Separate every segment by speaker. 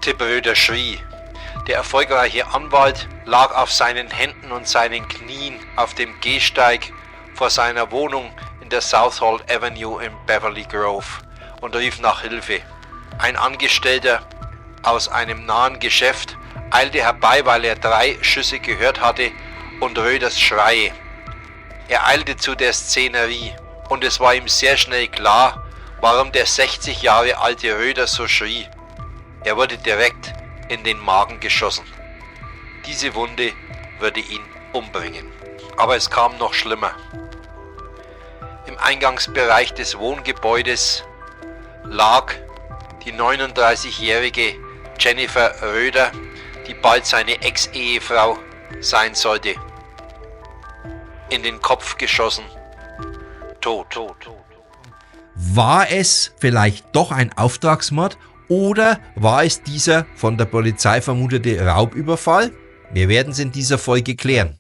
Speaker 1: Tip Röder schrie. Der erfolgreiche Anwalt lag auf seinen Händen und seinen Knien auf dem Gehsteig vor seiner Wohnung in der Southall Avenue in Beverly Grove und rief nach Hilfe. Ein Angestellter aus einem nahen Geschäft eilte herbei, weil er 3 Schüsse gehört hatte und Röders Schreie. Er eilte zu der Szenerie und es war ihm sehr schnell klar, warum der 60 Jahre alte Röder so schrie. Er wurde direkt in den Magen geschossen. Diese Wunde würde ihn umbringen. Aber es kam noch schlimmer. Im Eingangsbereich des Wohngebäudes lag die 39-jährige Jennifer Röder, die bald seine Ex-Ehefrau sein sollte, in den Kopf geschossen, tot.
Speaker 2: War es vielleicht doch ein Auftragsmord oder war es dieser von der Polizei vermutete Raubüberfall? Wir werden es in dieser Folge klären.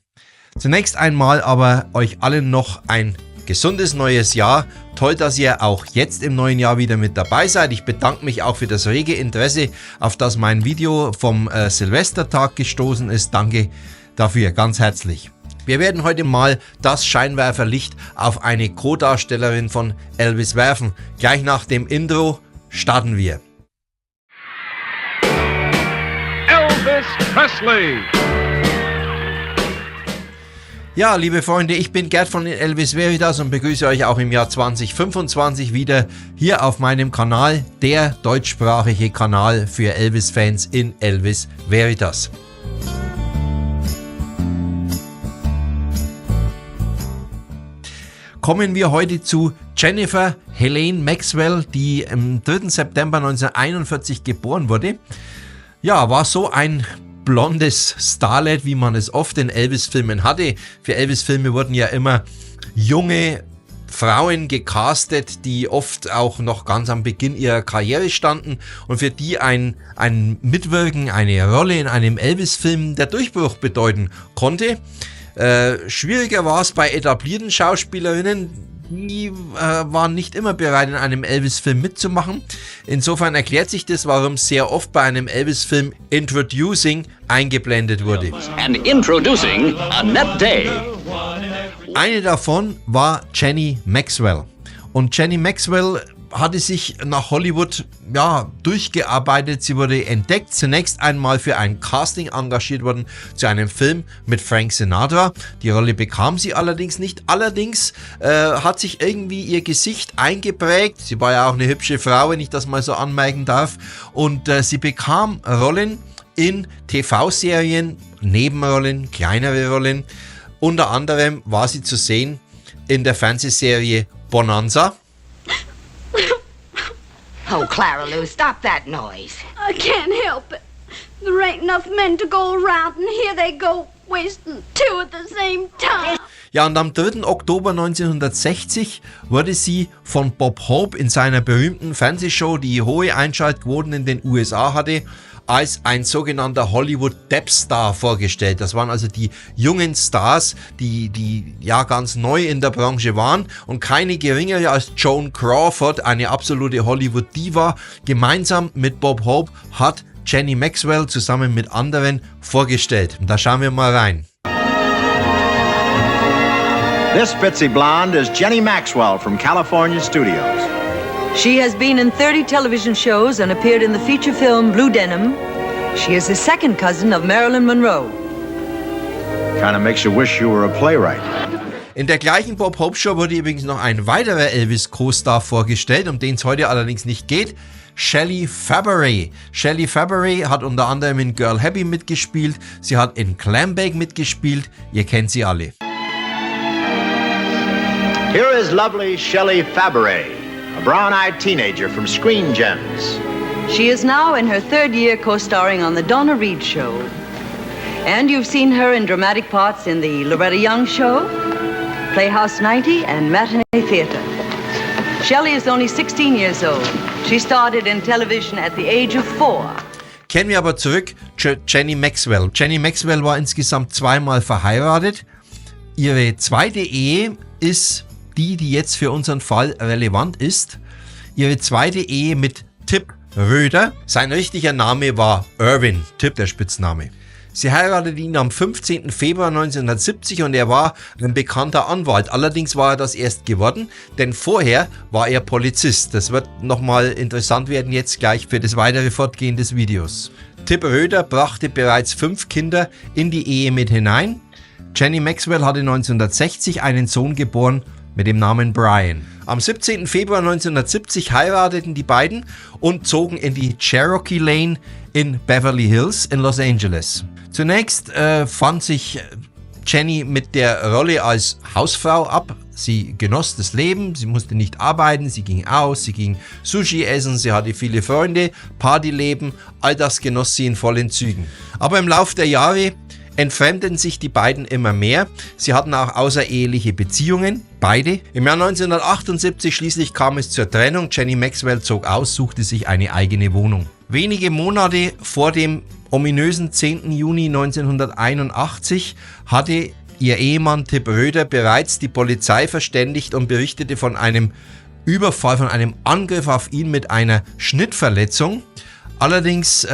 Speaker 2: Zunächst einmal aber euch allen noch ein gesundes neues Jahr. Toll, dass ihr auch jetzt im neuen Jahr wieder mit dabei seid. Ich bedanke mich auch für das rege Interesse, auf das mein Video vom Silvestertag gestoßen ist. Danke dafür ganz herzlich. Wir werden heute mal das Scheinwerferlicht auf eine Co-Darstellerin von Elvis werfen. Gleich nach dem Intro starten wir.
Speaker 3: Elvis Presley.
Speaker 2: Ja, liebe Freunde, ich bin Gerd von Elvis Veritas und begrüße euch auch im Jahr 2025 wieder hier auf meinem Kanal, der deutschsprachige Kanal für Elvis-Fans in Elvis Veritas. Kommen wir heute zu Jennifer Helene Maxwell, die am 3. September 1941 geboren wurde. Ja, war so ein blondes Starlet, wie man es oft in Elvis-Filmen hatte. Für Elvis-Filme wurden ja immer junge Frauen gecastet, die oft auch noch ganz am Beginn ihrer Karriere standen und für die ein Mitwirken, eine Rolle in einem Elvis-Film der Durchbruch bedeuten konnte. Schwieriger war es bei etablierten Schauspielerinnen, die waren nicht immer bereit, in einem Elvis-Film mitzumachen. Insofern erklärt sich das, warum sehr oft bei einem Elvis-Film Introducing eingeblendet wurde.
Speaker 4: And introducing Annette Day.
Speaker 2: Eine davon war Jenny Maxwell. Und Jenny Maxwell hatte sich nach Hollywood durchgearbeitet. Sie wurde entdeckt, zunächst einmal für ein Casting engagiert worden zu einem Film mit Frank Sinatra. Die Rolle bekam sie allerdings nicht. Allerdings hat sich irgendwie ihr Gesicht eingeprägt. Sie war ja auch eine hübsche Frau, wenn ich das mal so anmerken darf. Und sie bekam Rollen in TV-Serien, Nebenrollen, kleinere Rollen. Unter anderem war sie zu sehen in der Fernsehserie Bonanza.
Speaker 5: Oh, Clara Lou, stop that noise.
Speaker 6: I can't help it. There ain't enough men to go around, and here they go, wasting 2 at the same time.
Speaker 2: Ja, und am 3. Oktober 1960 wurde sie von Bob Hope in seiner berühmten Fernsehshow, die hohe Einschaltquoten in den USA hatte, als ein sogenannter Hollywood-Dep-Star vorgestellt. Das waren also die jungen Stars, die ja ganz neu in der Branche waren und keine geringere als Joan Crawford, eine absolute Hollywood-Diva, gemeinsam mit Bob Hope hat Jenny Maxwell zusammen mit anderen vorgestellt. Und da schauen wir mal rein.
Speaker 7: This Spitzy blonde is Jenny Maxwell from California Studios.
Speaker 8: She has been in 30 television shows and appeared in the feature film Blue Denim. She is the second cousin of Marilyn Monroe.
Speaker 7: Kind of makes you wish you were a playwright.
Speaker 2: In der gleichen Bob Hope Show wurde übrigens noch ein weiterer Elvis-Co-Star vorgestellt, um den es heute allerdings nicht geht. Shelley Fabares. Shelley Fabares hat unter anderem in Girl Happy mitgespielt. Sie hat in Clambake mitgespielt. Ihr kennt sie alle.
Speaker 7: Here is lovely Shelley Fabares, a brown-eyed teenager from Screen Gems.
Speaker 8: She is now in her 3rd year co-starring on The Donna Reed Show. And you've seen her in dramatic parts in The Loretta Young Show, Playhouse 90, and Matinee Theatre. Shelley is only 16 years old. She started in television at the age of 4.
Speaker 2: Kehren wir aber zurück zu Jenny Maxwell. Jenny Maxwell war insgesamt 2-mal verheiratet. Ihre zweite Ehe ist die jetzt für unseren Fall relevant ist. Ihre zweite Ehe mit Tip Röder. Sein richtiger Name war Irwin, Tip der Spitzname. Sie heiratete ihn am 15. Februar 1970 und er war ein bekannter Anwalt. Allerdings war er das erst geworden, denn vorher war er Polizist. Das wird nochmal interessant werden jetzt gleich für das weitere Fortgehen des Videos. Tip Röder brachte bereits 5 Kinder in die Ehe mit hinein. Jenny Maxwell hatte 1960 einen Sohn geboren mit dem Namen Brian. Am 17. Februar 1970 heirateten die beiden und zogen in die Cherokee Lane in Beverly Hills in Los Angeles. Zunächst fand sich Jenny mit der Rolle als Hausfrau ab. Sie genoss das Leben, sie musste nicht arbeiten, sie ging aus, sie ging Sushi essen, sie hatte viele Freunde, Partyleben, all das genoss sie in vollen Zügen. Aber im Lauf der Jahre entfremden sich die beiden immer mehr. Sie hatten auch außereheliche Beziehungen, beide. Im Jahr 1978 schließlich kam es zur Trennung. Jenny Maxwell zog aus, suchte sich eine eigene Wohnung. Wenige Monate vor dem ominösen 10. Juni 1981 hatte ihr Ehemann Tip Röder bereits die Polizei verständigt und berichtete von einem Überfall, von einem Angriff auf ihn mit einer Schnittverletzung. Allerdings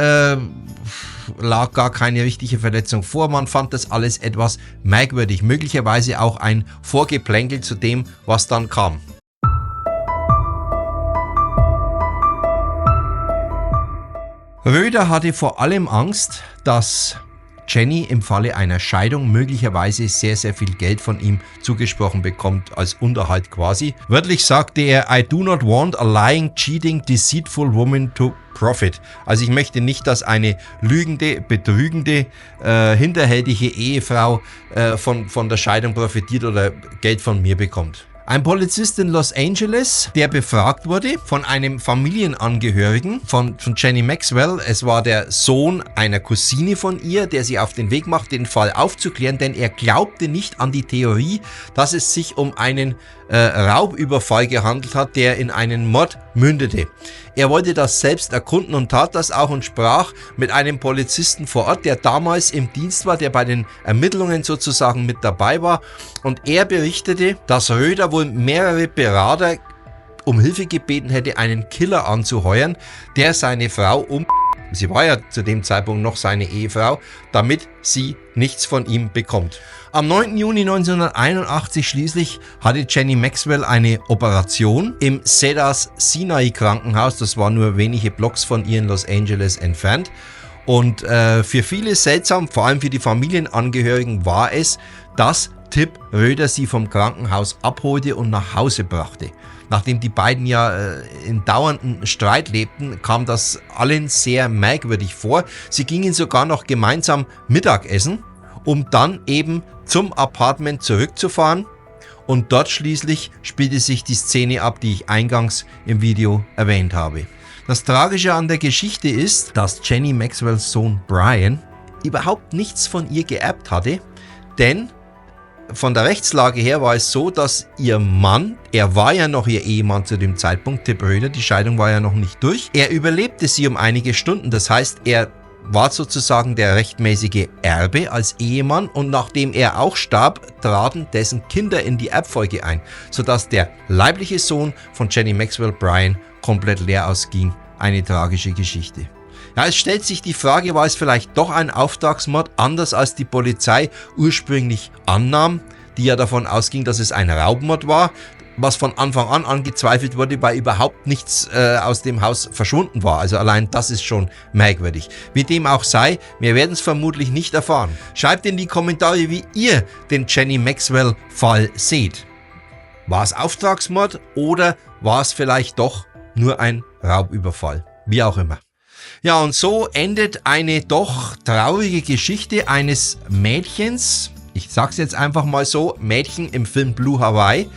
Speaker 2: lag gar keine richtige Verletzung vor. Man fand das alles etwas merkwürdig. Möglicherweise auch ein Vorgeplänkel zu dem, was dann kam. Röder hatte vor allem Angst, dass Jenny im Falle einer Scheidung möglicherweise sehr, sehr viel Geld von ihm zugesprochen bekommt, als Unterhalt quasi. Wörtlich sagte er, I do not want a lying, cheating, deceitful woman to profit. Also ich möchte nicht, dass eine lügende, betrügende, hinterhältige Ehefrau von der Scheidung profitiert oder Geld von mir bekommt. Ein Polizist in Los Angeles, der befragt wurde von einem Familienangehörigen von Jenny Maxwell. Es war der Sohn einer Cousine von ihr, der sie auf den Weg macht, den Fall aufzuklären, denn er glaubte nicht an die Theorie, dass es sich um einen Raubüberfall gehandelt hat, der in einen Mord mündete. Er wollte das selbst erkunden und tat das auch und sprach mit einem Polizisten vor Ort, der damals im Dienst war, der bei den Ermittlungen sozusagen mit dabei war. Und er berichtete, dass Röder wohl mehrere Berater um Hilfe gebeten hätte, einen Killer anzuheuern, der seine Frau sie war ja zu dem Zeitpunkt noch seine Ehefrau, damit sie nichts von ihm bekommt. Am 9. Juni 1981 schließlich hatte Jenny Maxwell eine Operation im Cedars Sinai Krankenhaus. Das war nur wenige Blocks von ihr in Los Angeles entfernt. Und für viele seltsam, vor allem für die Familienangehörigen, war es, dass Tip Röder sie vom Krankenhaus abholte und nach Hause brachte. Nachdem die beiden ja in dauernden Streit lebten, kam das allen sehr merkwürdig vor. Sie gingen sogar noch gemeinsam Mittagessen, um dann eben zum Apartment zurückzufahren. Und dort schließlich spielte sich die Szene ab, die ich eingangs im Video erwähnt habe. Das Tragische an der Geschichte ist, dass Jenny Maxwells Sohn Brian überhaupt nichts von ihr geerbt hatte, denn von der Rechtslage her war es so, dass ihr Mann, er war ja noch ihr Ehemann zu dem Zeitpunkt, Tip Röder, die Scheidung war ja noch nicht durch, er überlebte sie um einige Stunden, das heißt, er war sozusagen der rechtmäßige Erbe als Ehemann und nachdem er auch starb, traten dessen Kinder in die Erbfolge ein, sodass der leibliche Sohn von Jenny Maxwell, Brian, komplett leer ausging. Eine tragische Geschichte. Ja, es stellt sich die Frage, war es vielleicht doch ein Auftragsmord, anders als die Polizei ursprünglich annahm, die ja davon ausging, dass es ein Raubmord war, was von Anfang an angezweifelt wurde, weil überhaupt nichts aus dem Haus verschwunden war. Also allein das ist schon merkwürdig. Wie dem auch sei, wir werden es vermutlich nicht erfahren. Schreibt in die Kommentare, wie ihr den Jenny Maxwell-Fall seht. War es Auftragsmord oder war es vielleicht doch nur ein Raubüberfall? Wie auch immer. Ja, und so endet eine doch traurige Geschichte eines Mädchens, ich sag's jetzt einfach mal so, Mädchen im Film Blue Hawaii,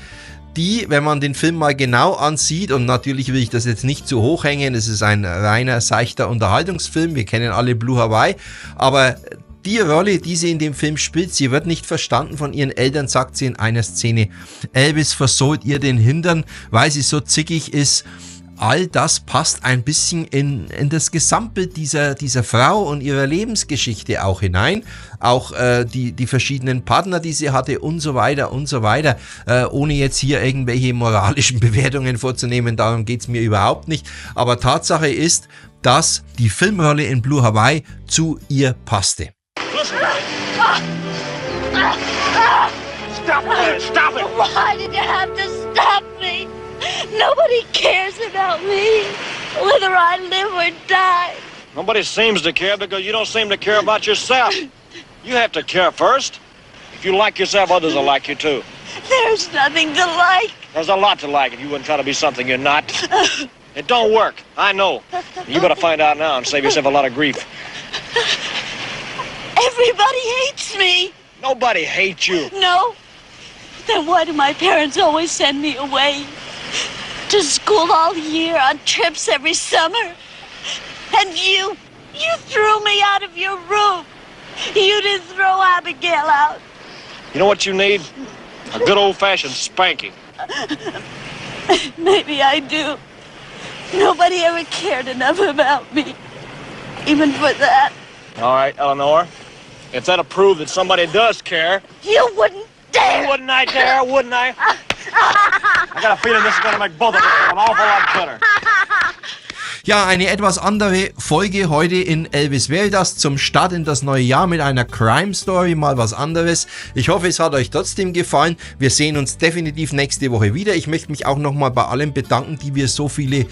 Speaker 2: die, wenn man den Film mal genau ansieht, und natürlich will ich das jetzt nicht zu hoch hängen, es ist ein reiner, seichter Unterhaltungsfilm, wir kennen alle Blue Hawaii, aber die Rolle, die sie in dem Film spielt, sie wird nicht verstanden von ihren Eltern, sagt sie in einer Szene. Elvis versohlt ihr den Hintern, weil sie so zickig ist. all das passt ein bisschen in das Gesamtbild dieser Frau und ihrer Lebensgeschichte auch hinein. Auch die verschiedenen Partner, die sie hatte und so weiter und so weiter. Ohne jetzt hier irgendwelche moralischen Bewertungen vorzunehmen, darum geht's mir überhaupt nicht. Aber Tatsache ist, dass die Filmrolle in Blue Hawaii zu ihr passte.
Speaker 9: Stop it! Stop it!
Speaker 6: Why did you have to stop me? Nobody cares about me, whether I live or die.
Speaker 9: Nobody seems to care because you don't seem to care about yourself. You have to care first. If you like yourself, others will like you too.
Speaker 6: There's nothing to like.
Speaker 9: There's a lot to like if you wouldn't try to be something you're not. It don't work. I know. You better find out now and save yourself a lot of grief.
Speaker 6: Everybody hates me.
Speaker 9: Nobody hates you.
Speaker 6: No? Then why do my parents always send me away? To school all year, on trips every summer. And you threw me out of your room. You didn't throw Abigail out.
Speaker 9: You know what you need? A good old-fashioned spanking.
Speaker 6: Maybe I do. Nobody ever cared enough about me. Even for that.
Speaker 9: All right, Eleanor. If that'll prove that somebody does care...
Speaker 6: You wouldn't dare!
Speaker 9: Wouldn't I dare? Wouldn't I? I got a feeling this is going to make both of us an awful lot better.
Speaker 2: Ja, eine etwas andere Folge heute in Elvis Veritas zum Start in das neue Jahr mit einer Crime Story, mal was anderes. Ich hoffe, es hat euch trotzdem gefallen. Wir sehen uns definitiv nächste Woche wieder. Ich möchte mich auch nochmal bei allen bedanken, die mir so viele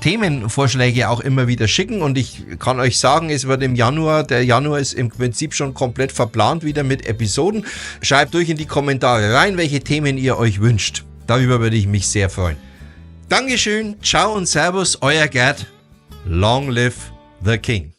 Speaker 2: Themenvorschläge auch immer wieder schicken, und ich kann euch sagen, es wird im Januar, der Januar ist im Prinzip schon komplett verplant wieder mit Episoden. Schreibt durch in die Kommentare rein, welche Themen ihr euch wünscht. Darüber würde ich mich sehr freuen. Dankeschön, ciao und servus, euer Gerd. Long live the King.